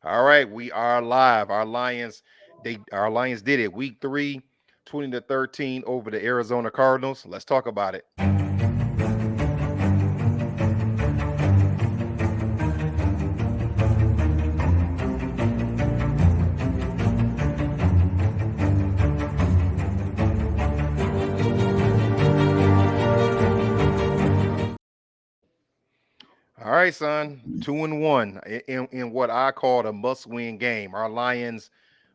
All right, we are live. Our Lions did it. Week 3, 20-13 over the Arizona Cardinals. Let's talk about it. All right, son. 2-1 in what I call a must-win game. Our Lions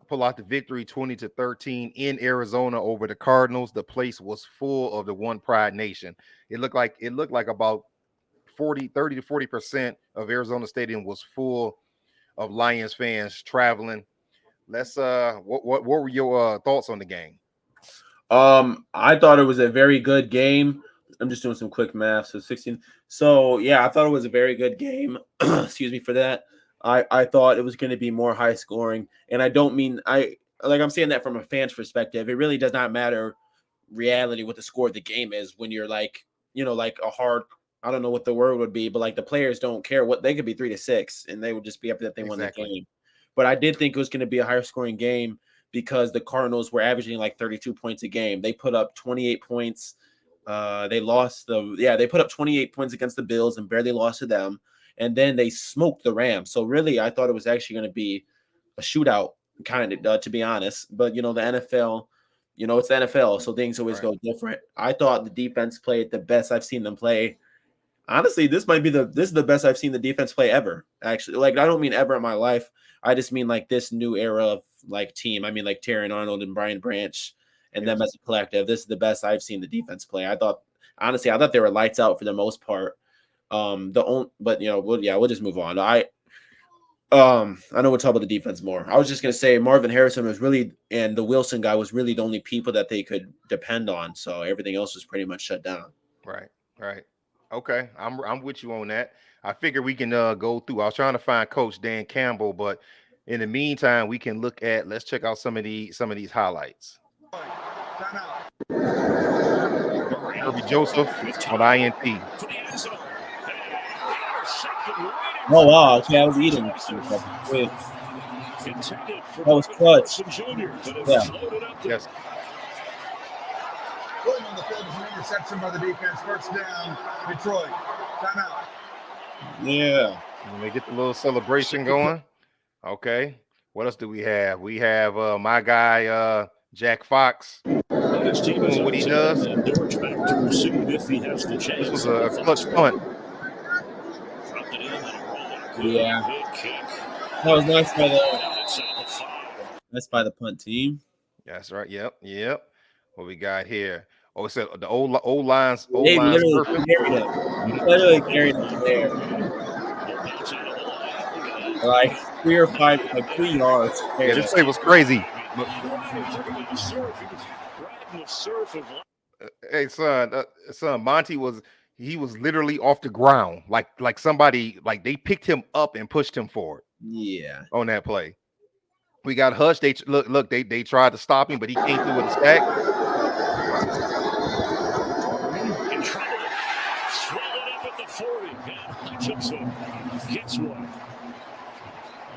pull out the victory 20-13 in Arizona over the Cardinals. The place was full of the One Pride Nation. It looked like about 30 to 40% of Arizona Stadium was full of Lions fans traveling. What were your thoughts on the game? I thought it was a very good game. I'm just doing some quick math. So 16. So yeah, I thought it was a very good game. Excuse me for that. I thought it was going to be more high scoring, and I don't mean I'm saying that from a fan's perspective. It really does not matter reality what the score of the game is when you're like like a hard. I don't know what the word would be, but like the players don't care what they could be 3-6, and they would just be happy that they won the Exactly. game. But I did think it was going to be a higher scoring game because the Cardinals were averaging like 32 points a game. They put up 28 points. They put up 28 points against the Bills and barely lost to them. And then they smoked the Rams. So really, I thought it was actually going to be a shootout, kind of, to be honest. But the NFL, it's the NFL, so things always Right. go different. I thought the defense played the best I've seen them play. Honestly, this is the best I've seen the defense play ever. Actually, like I don't mean ever in my life. I just mean like this new era of like team. I mean like Terry Arnold and Brian Branch and them Yes. as a collective. This is the best I've seen the defense play. I thought they were lights out for the most part. The only, but we'll just move on. I know we'll talk about the defense more. I was just gonna say Marvin Harrison was really and the Wilson guy was really the only people that they could depend on. So everything else was pretty much shut down. Right. Right. Okay. I'm with you on that. I figure we can go through. I was trying to find Coach Dan Campbell, but in the meantime, we can let's check out some of these highlights. Kirby Joseph on INT. Oh wow, okay, I was eating. Wait, that was clutch. Yeah. Yes. Pulling on the field is an interception by the defense. First down, Detroit. Timeout. Yeah. Let me get the little celebration going. Okay. What else do we have? We have my guy Jack Fox doing what he does. This was a clutch punt. Yeah. That was nice by the punt team. That's right. Yep. Yep. What we got here? Oh, it said the old lines They literally surfing. carried him. Literally carried him there. Like 3 or 5, like 3 yards. Yeah, this play was crazy. Hey, son, Monty was literally off the ground, like somebody like they picked him up and pushed him forward Yeah. on that play. We got Hush. They tried to stop him, but he came through with a stack.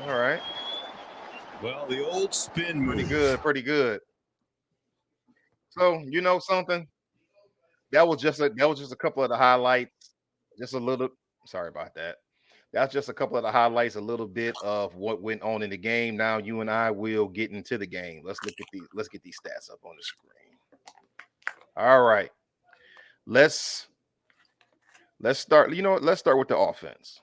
All right. Well, the old spin move. Pretty good, pretty good. So you know something? That was just a couple of the highlights. Just a little. Sorry about that. That's just a couple of the highlights, a little bit of what went on in the game. Now you and I will get into the game. Let's get these stats up on the screen. All right. Let's let's start. You know what? Let's start with the offense.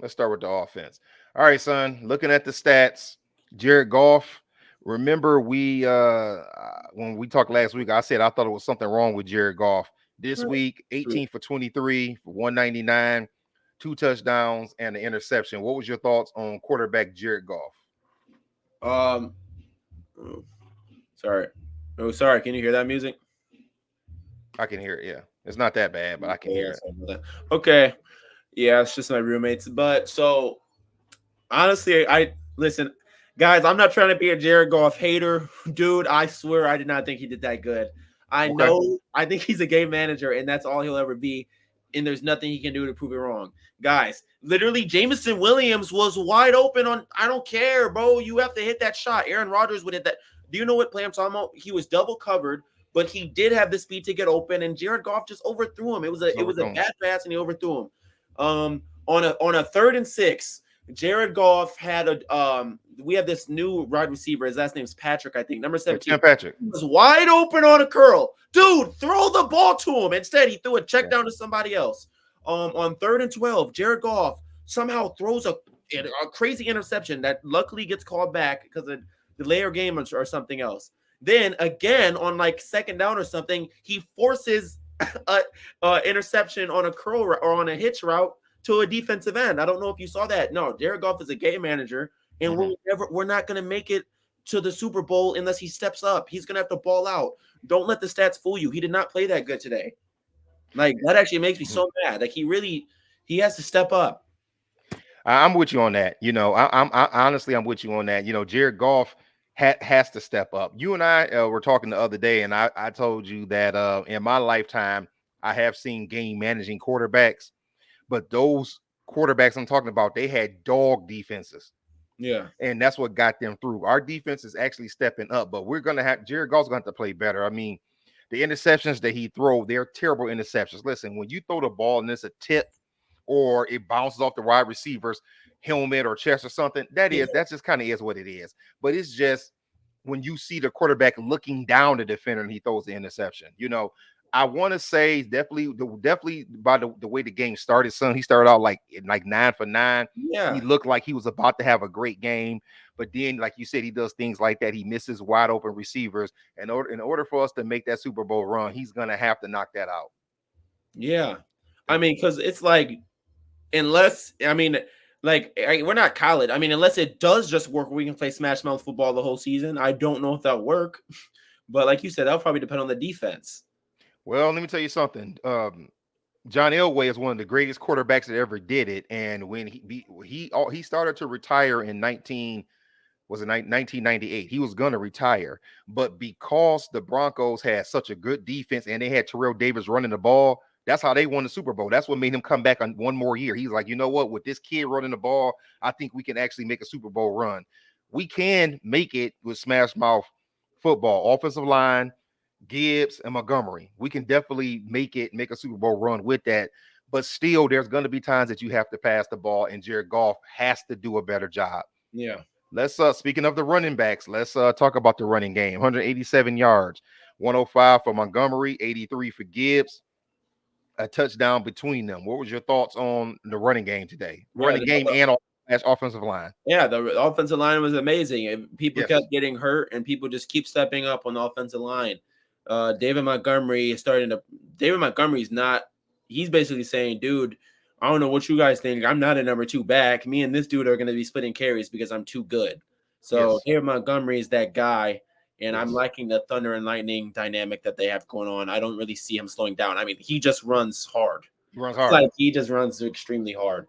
Let's start with the offense. All right, son. Looking at the stats, Jared Goff. Remember when we talked last week, I said I thought it was something wrong with Jared Goff. This week, 18 for 23 for 199, 2 touchdowns, and an interception. What was your thoughts on quarterback Jared Goff? Um. oh, Sorry. Oh, sorry. Can you hear that music? I can hear it. Yeah, it's not that bad, but I can hear Yeah, it. sorry about that. Okay. Yeah, it's just my roommates. But so honestly, I listen, guys. I'm not trying to be a Jared Goff hater, dude. I swear, I did not think he did that good. I Okay. know. I think he's a game manager, and that's all he'll ever be. and there's nothing he can do to prove it wrong. Guys, literally, Jameson Williams was wide open on. I don't care, bro. You have to hit that shot. Aaron Rodgers would hit that. Do you know what play I'm talking about? He was double covered, but he did have the speed to get open, and Jared Goff just overthrew him. It was a bad pass, and he overthrew him. On a 3rd and 6, Jared Goff had we have this new wide receiver. His last name is Patrick, I think, number 17. Patrick. He was wide open on a curl. Dude, throw the ball to him. Instead, he threw a check down to somebody else. On 3rd and 12, Jared Goff somehow throws a crazy interception that luckily gets called back because of delay or game or something else. Then again, on like 2nd down or something, he forces a interception on a curl or on a hitch route to a defensive end. I don't know if you saw that. No, Jared Goff is a game manager, and we're not going to make it to the Super Bowl unless he steps up. He's going to have to ball out. Don't let the stats fool you. He did not play that good today. Like, that actually makes me so mad. Like, he has to step up. I'm with you on that. You know, I honestly, I'm with you on that. You know, Jared Goff has to step up. You and I were talking the other day, and I told you that in my lifetime, I have seen game managing quarterbacks, but those quarterbacks I'm talking about, they had dog defenses. Yeah. And that's what got them through. Our defense is actually stepping up, but we're going to have Jared Goff's going to have to play better. I mean, the interceptions that he throws, they're terrible interceptions. Listen, when you throw the ball and it's a tip or it bounces off the wide receiver's helmet or chest or something, that just kind of is what it is. But it's just when you see the quarterback looking down the defender and he throws the interception, you know, I want to say definitely by the way the game started, son, he started out like 9 for 9. Yeah. He looked like he was about to have a great game. But then, like you said, he does things like that. He misses wide open receivers. And in order for us to make that Super Bowl run, he's going to have to knock that out. Yeah. I mean, because it's like, unless, I mean, like, we're not college. I mean, unless it does just work, we can play Smash Mouth football the whole season. I don't know if that'll work. But like you said, that'll probably depend on the defense. Well, let me tell you something. John Elway is one of the greatest quarterbacks that ever did it. And when he started to retire in 1998, he was going to retire. But because the Broncos had such a good defense and they had Terrell Davis running the ball, that's how they won the Super Bowl. That's what made him come back on one more year. He's like, you know what? With this kid running the ball, I think we can actually make a Super Bowl run. We can make it with Smash Mouth football, offensive line, Gibbs and Montgomery. We can definitely make a Super Bowl run with that. But still, there's going to be times that you have to pass the ball, and Jared Goff has to do a better job. Yeah. Let's speaking of the running backs, let's talk about the running game. 187 yards, 105 for Montgomery, 83 for Gibbs. A touchdown between them. What was your thoughts on the running game today? Running game and offensive line. Yeah, the offensive line was amazing. And people kept getting hurt, and people just keep stepping up on the offensive line. David Montgomery's not. He's basically saying, dude, I don't know what you guys think. I'm not a number 2 back. Me and this dude are going to be splitting carries because I'm too good. So David Montgomery is that guy. And I'm liking the thunder and lightning dynamic that they have going on. I don't really see him slowing down. I mean, he just runs hard. He runs hard. Like, he just runs extremely hard.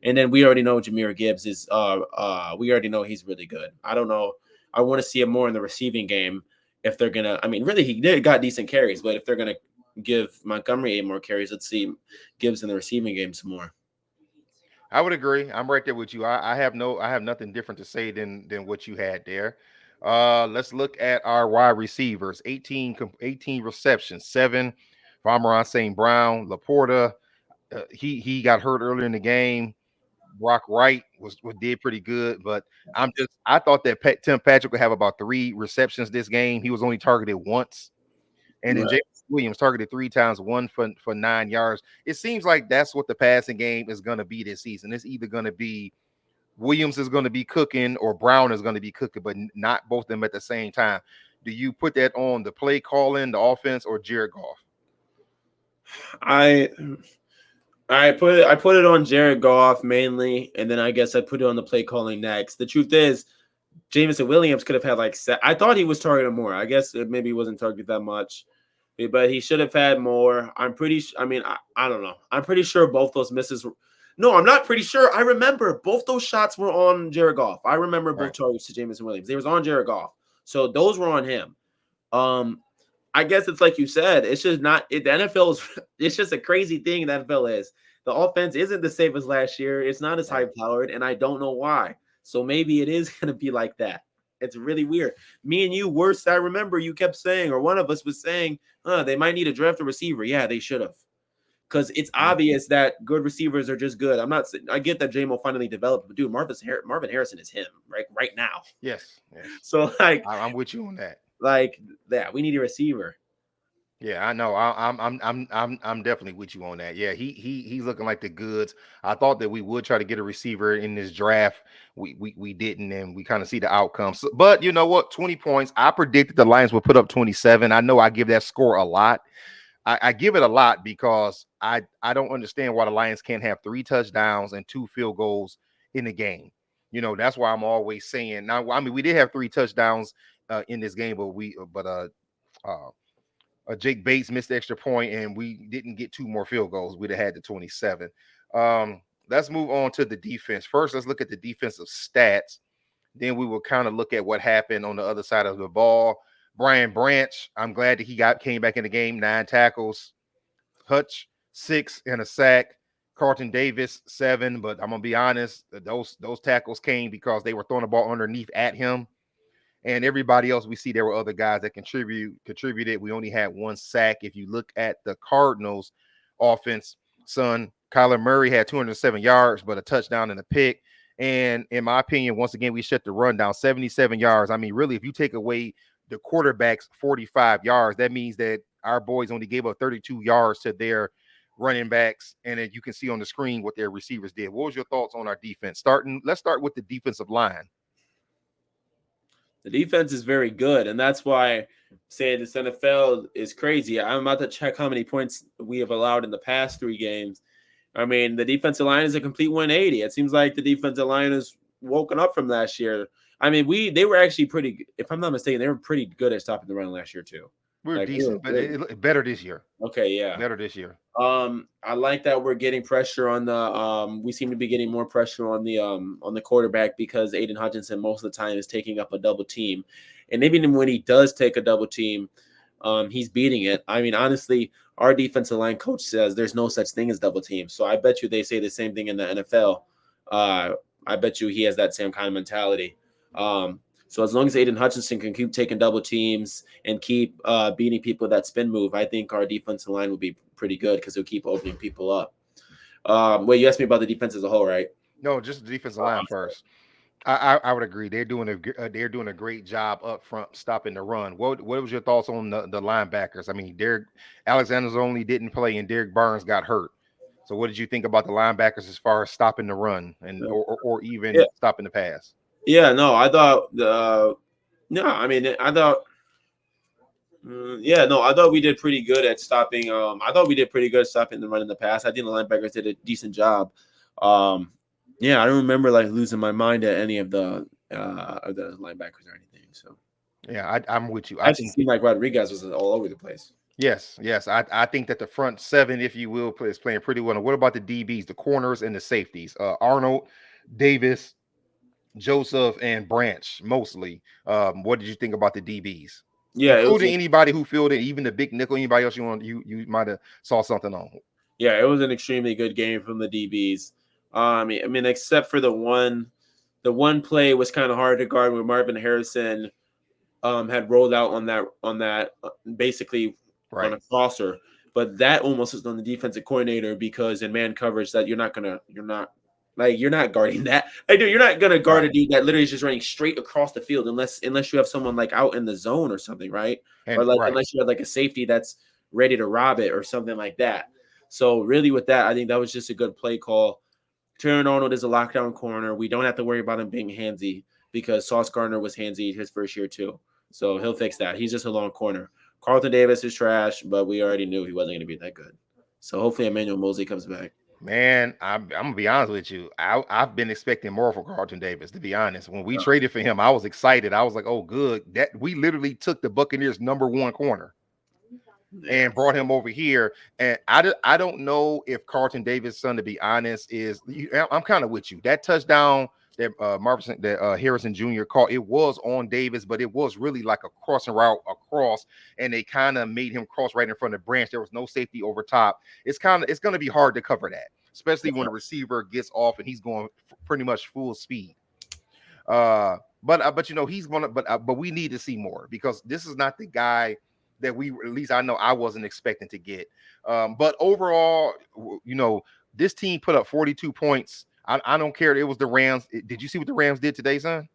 And then we already know Jahmyr Gibbs is we already know he's really good. I don't know. I want to see him more in the receiving game if they're gonna. I mean, really, he got decent carries, but if they're gonna give Montgomery 8 more carries, let's see Gibbs in the receiving game some more. I would agree. I'm right there with you. I have nothing different to say than what you had there. Let's look at our wide receivers. 18 receptions, 7 for Amon St. Brown. Laporta, he got hurt earlier in the game. Brock Wright did pretty good, but I thought that Tim Patrick would have about 3 receptions this game. He was only targeted once. And then James Williams targeted 3 times, 1 for 9 yards. It seems like that's what the passing game is going to be this season. It's either going to be Williams is going to be cooking or Brown is going to be cooking, but not both of them at the same time. Do you put that on the play calling, the offense, or Jared Goff? I put it on Jared Goff mainly, and then I guess I put it on the play calling next. The truth is, Jameson Williams could have had I thought he was targeted more. I guess maybe he wasn't targeted that much, but he should have had more. I don't know. I'm pretty sure both those misses. No, I'm not pretty sure. I remember both those shots were on Jared Goff. I remember both targets to Jameson Williams. They was on Jared Goff. So those were on him. I guess it's like you said. It's just not the NFL is. It's just a crazy thing the NFL is. The offense isn't the same as last year. It's not as high Right. powered, and I don't know why. So maybe it is going to be like that. It's really weird. Me and you, worst I remember, you kept saying, or one of us was saying, they might need to draft a receiver. Yeah, they should have. Because it's Yeah. obvious that good receivers are just good. I'm not. I get that JMO finally developed, but dude, Marvin Harrison is him right now. Yes. Yes. So like, I'm with you on that. like that, we need a receiver. Yeah, I know. I'm definitely with you on that. Yeah, he's looking like the goods. I thought that we would try to get a receiver in this draft. We didn't, and we kind of see the outcomes. But you know what? 20 points. I predicted the Lions would put up 27. I know I give that score a lot. I give it a lot because I don't understand why the Lions can't have 3 touchdowns and 2 field goals in the game. You know, that's why I'm always saying. Now, I mean, we did have 3 touchdowns in this game, uh Jake Bates missed the extra point, and we didn't get 2 more field goals. We'd have had the 27. Let's move on to the defense. First, let's look at the defensive stats. Then we will kind of look at what happened on the other side of the ball. Brian Branch, I'm glad that he came back in the game. 9 tackles. Hutch, 6 and a sack. Carlton Davis, 7. But I'm gonna be honest, those tackles came because they were throwing the ball underneath at him. And everybody else, we see there were other guys that contributed. We only had 1 sack. If you look at the Cardinals offense, son, Kyler Murray had 207 yards, but a touchdown and a pick. And in my opinion, once again, we shut the run down 77 yards. I mean, really, if you take away the quarterback's 45 yards, that means that our boys only gave up 32 yards to their running backs. And then you can see on the screen what their receivers did. What was your thoughts on our defense? Let's start with the defensive line. The defense is very good, and that's why saying this NFL is crazy. I'm about to check how many points we have allowed in the past 3 games. I mean, the defensive line is a complete 180. It seems like the defensive line has woken up from last year. I mean, they were actually pretty. If I'm not mistaken, they were pretty good at stopping the run last year too. We're Like, decent, but better this year. okay, yeah. Better this year. I like that we're getting pressure on the we seem to be getting more pressure on the quarterback because Aiden Hutchinson most of the time is taking up a double team. And even when he does take a double team, he's beating it. I mean, honestly, our defensive line coach says there's no such thing as double team. So I bet you they say the same thing in the NFL. I bet you he has that same kind of mentality. So as long as Aiden Hutchinson can keep taking double teams and keep beating people that spin move, I think our defensive line will be pretty good because he'll keep opening people up. Wait, you asked me about the defense as a whole, right? No, just the defensive line first. I would agree. They're doing a great job up front stopping the run. What was your thoughts on the linebackers? I mean, Derek Alexander's only didn't play, and Derek Barnes got hurt. So what did you think about the linebackers as far as stopping the run and or even stopping the pass? Yeah, no, I thought no, I mean, I thought I thought we did pretty good at stopping. I thought we did pretty good at stopping the run in the past. I think the linebackers did a decent job. Yeah, I don't remember like losing my mind at any of the linebackers or anything. So Yeah, I'm with you. I actually seemed like Rodriguez was all over the place. Yes. I think that the front 7, if you will, is playing pretty well. And what about the DBs, the corners, and the safeties? Arnold, Davis, Joseph, and Branch mostly. What did you think about the DBs? Yeah, including anybody who fielded, even the big nickel, anybody else you might have saw something on. Yeah, it was an extremely good game from the DBs. I mean, except for the one play was kind of hard to guard where Marvin Harrison had rolled out on that basically on a crosser, but that almost is on the defensive coordinator because in man coverage that you're not guarding that. Like, dude, you're not gonna guard a dude that literally is just running straight across the field unless you have someone like out in the zone or something, right? Or like unless you have like a safety that's ready to rob it or something like that. So really with that, I think that was just a good play call. Terran Arnold is a lockdown corner. We don't have to worry about him being handsy because Sauce Gardner was handsy his first year too. So he'll fix that. He's just a long corner. Carlton Davis is trash, but we already knew he wasn't going to be that good. So hopefully Emmanuel Mosley comes back. Man, I'm gonna be honest with you. I've been expecting more for Carlton Davis, to be honest. When we traded for him, I was excited. I was like, oh, good. That we literally took the Buccaneers' #1 corner and brought him over here. And I don't know if Carlton Davis, son, to be honest, I'm kind of with you. That touchdown that Harrison Jr. caught, it was on Davis, but it was really like a crossing route cross, and they kind of made him cross right in front of the branch. There was no safety over top. It's going to be hard to cover that, especially when the receiver gets off and he's going pretty much full speed. But he's gonna. But we need to see more because this is not the guy that we, at least I know I wasn't expecting to get. But overall, this team put up 42 points. I don't care. It was the Rams. Did you see what the Rams did today, son?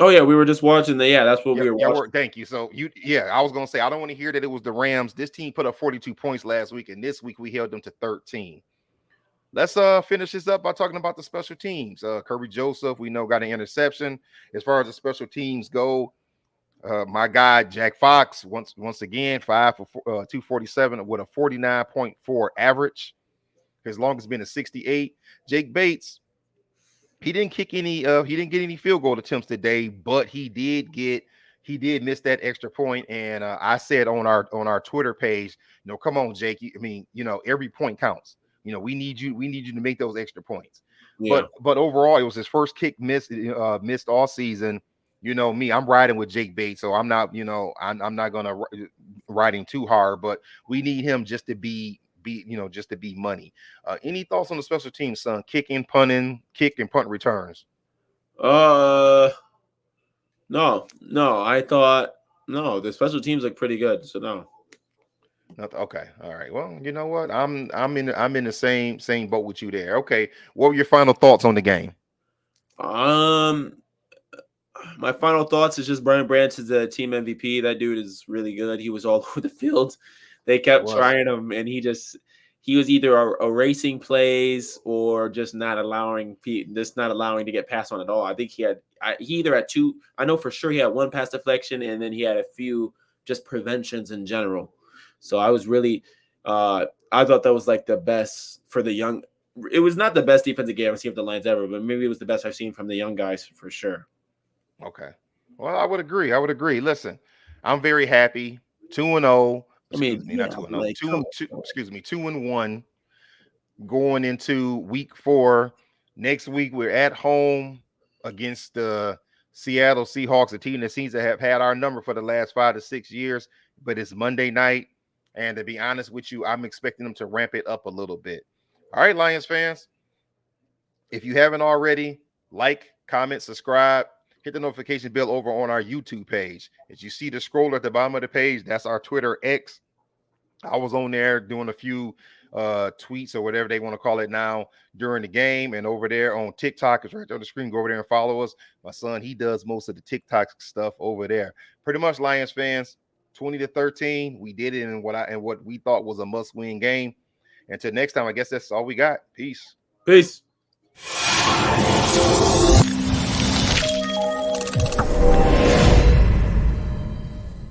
Oh yeah, we were just watching the. Yeah, that's what we were watching. Thank you. So I was gonna say I don't want to hear that it was the Rams. This team put up 42 points last week, and this week we held them to 13. Let's finish this up by talking about the special teams. Kirby Joseph, we know, got an interception. As far as the special teams go, my guy Jack Fox once again 5 for 247 with a 49.4 average. His longest been a 68. Jake Bates, he didn't get any field goal attempts today, but he did miss that extra point. And I said on our Twitter page, come on, Jake. Every point counts. We need you to make those extra points. Yeah. But overall, it was his first kick missed all season. Me, I'm riding with Jake Bates, so I'm not, I'm not gonna ride him too hard, but we need him just to be money. Any thoughts on the special teams, son? Kick and punt returns. No. I thought the special teams look pretty good, so no. Okay, all right. Well, you know what? I'm in the same boat with you there. Okay, what were your final thoughts on the game? My final thoughts is just Brian Branch is the team MVP. That dude is really good. He was all over the field. They kept trying him, and he was either erasing plays or just not allowing to get passed on at all. I think he either had two. I know for sure he had one pass deflection, and then he had a few just preventions in general. So I was really, I thought that was like the best for the young. It was not the best defensive game I've seen of the Lions ever, but maybe it was the best I've seen from the young guys for sure. Okay. Well, I would agree. Listen, I'm very happy. 2-0. Excuse me, not 2-0. 2-1 going into week 4. Next week, we're at home against the Seattle Seahawks, a team that seems to have had our number for the last 5 to 6 years, but it's Monday night. And to be honest with you, I'm expecting them to ramp it up a little bit. All right, Lions fans, if you haven't already, like, comment, subscribe, hit the notification bell over on our YouTube page. As you see the scroll at the bottom of the page, that's our Twitter X. I was on there doing a few tweets or whatever they want to call it now during the game. And over there on TikTok, it's right there on the screen. Go over there and follow us. My son, he does most of the TikTok stuff over there. Pretty much, Lions fans, 20-13. We did it in what we thought was a must-win game. Until next time, I guess that's all we got. Peace. Peace.